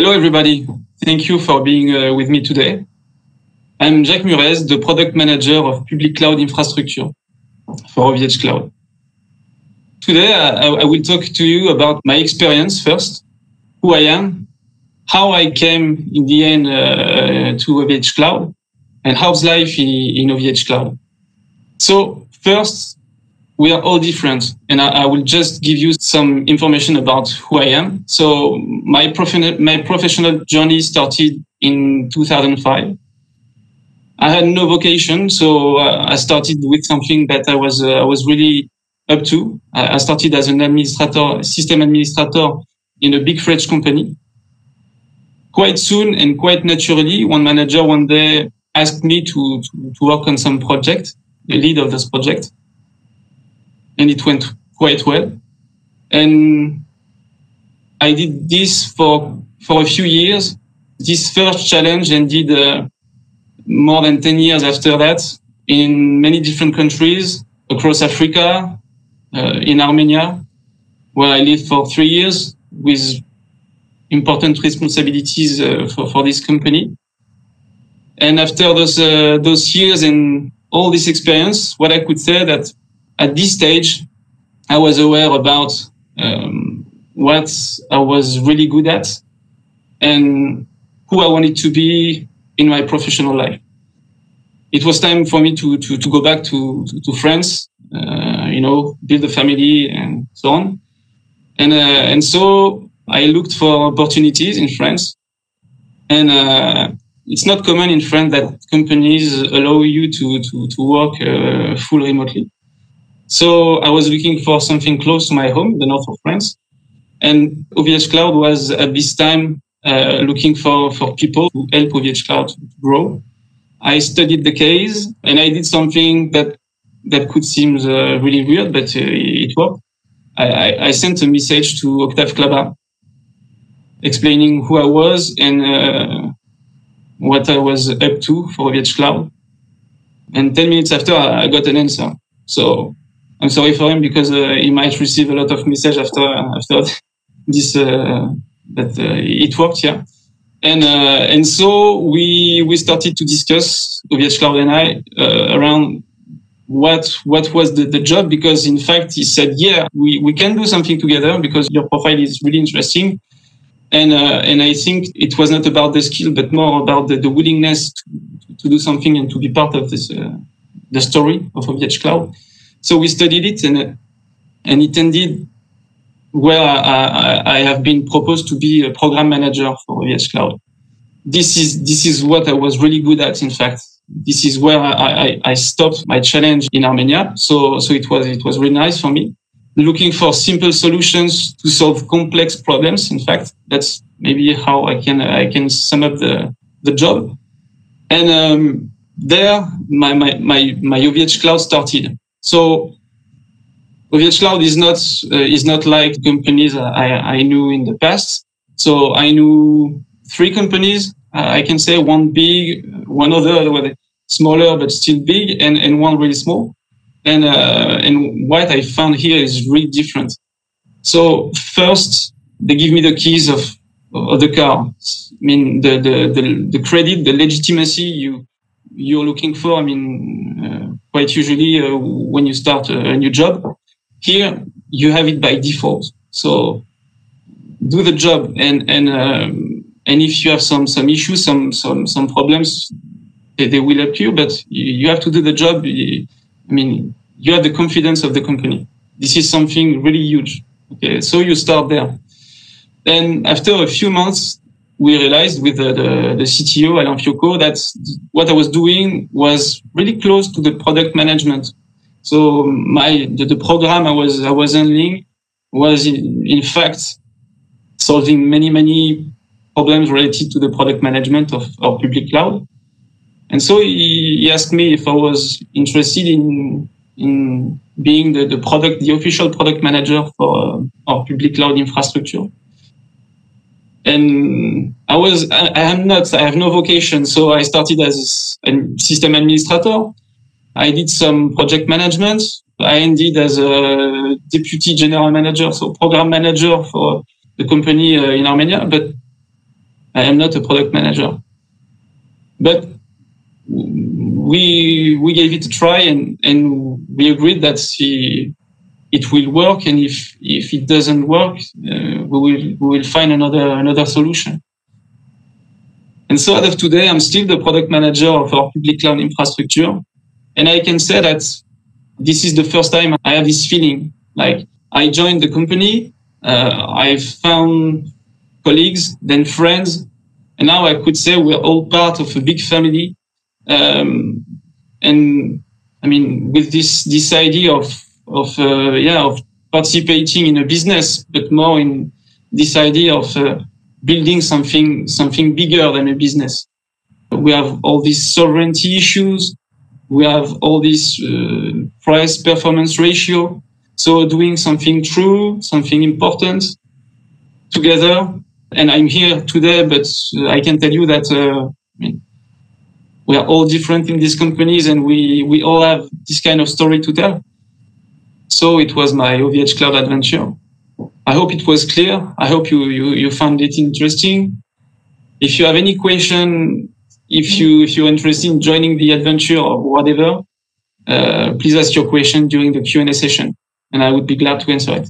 Hello, everybody. Thank you for being with me today. I'm Jacques Murez, the product manager of public cloud infrastructure for OVH Cloud. Today, I will talk to you about my experience first, who I am, how I came in the end to OVH Cloud, and how's life in OVH Cloud. So first, we are all different, and I will just give you some information about who I am. So my professional journey started in 2005. I had no vocation, so I started with something that I was really up to. I started as an administrator, system administrator in a big French company. Quite soon and quite naturally, one manager one day asked me to work on some project, the lead of this project. And it went quite well. And I did this for a few years. This first challenge ended more than 10 years after that in many different countries across Africa, in Armenia, where I lived for 3 years with important responsibilities for this company. And after those years and all this experience, what I could say that at this stage, I was aware about what I was really good at and who I wanted to be in my professional life. It was time for me to go back to France, build a family and so on. And so I looked for opportunities in France. And it's not common in France that companies allow you to work full remotely. So I was looking for something close to my home, the north of France. And OVH Cloud was at this time looking for people to help OVH Cloud to grow. I studied the case and I did something that could seem really weird, but it worked. I sent a message to Octave Klaba explaining who I was and what I was up to for OVH Cloud. And 10 minutes after, I got an answer. So I'm sorry for him because he might receive a lot of messages after this, but it worked, yeah. And so we started to discuss, OVH Cloud and I, around what was the job, because in fact he said, yeah, we can do something together because your profile is really interesting. And I think it was not about the skill, but more about the willingness to do something and to be part of this the story of OVH Cloud. So we studied it, and it ended where I have been proposed to be a program manager for OVH Cloud. This is what I was really good at. In fact, this is where I stopped my challenge in Armenia. So it was really nice for me. Looking for simple solutions to solve complex problems. In fact, that's maybe how I can sum up the job. And there, my OVH Cloud started. So OVH Cloud is not like companies I knew in the past. So I knew 3 companies. I can say one big, one other smaller but still big, and one really small. And what I found here is really different. So first, they give me the keys of the car. I mean, the credit, the legitimacy you're looking for. I mean, quite usually when you start a new job, here you have it by default. So do the job, and if you have some issues, some problems, they will help you. But you have to do the job. I mean, you have the confidence of the company. This is something really huge. Okay, so you start there. Then after a few months, we realized with the CTO, Alain Fiocco, that what I was doing was really close to the product management. So the program I was handling was in fact solving many problems related to the product management of our public cloud. And so he asked me if I was interested in being the official product manager for our public cloud infrastructure. And I have no vocation. So I started as a system administrator. I did some project management. I ended as a deputy general manager, so program manager for the company in Armenia. But I am not a product manager. But we gave it a try, and we agreed that it will work, and if it doesn't work, we will find another solution. And so as of today, I'm still the product manager of our public cloud infrastructure, and I can say that this is the first time I have this feeling. Like, I joined the company, I've found colleagues, then friends, and now I could say we're all part of a big family. And I mean, with this idea of participating in a business, but more in this idea of building something bigger than a business. We have all these sovereignty issues. We have all this price performance ratio. So doing something true, something important together. And I'm here today, but I can tell you that we are all different in these companies, and we all have this kind of story to tell. So it was my OVH Cloud adventure. I hope it was clear. I hope you found it interesting. If you have any question, if you're interested in joining the adventure or whatever, please ask your question during the Q&A session, and I would be glad to answer it.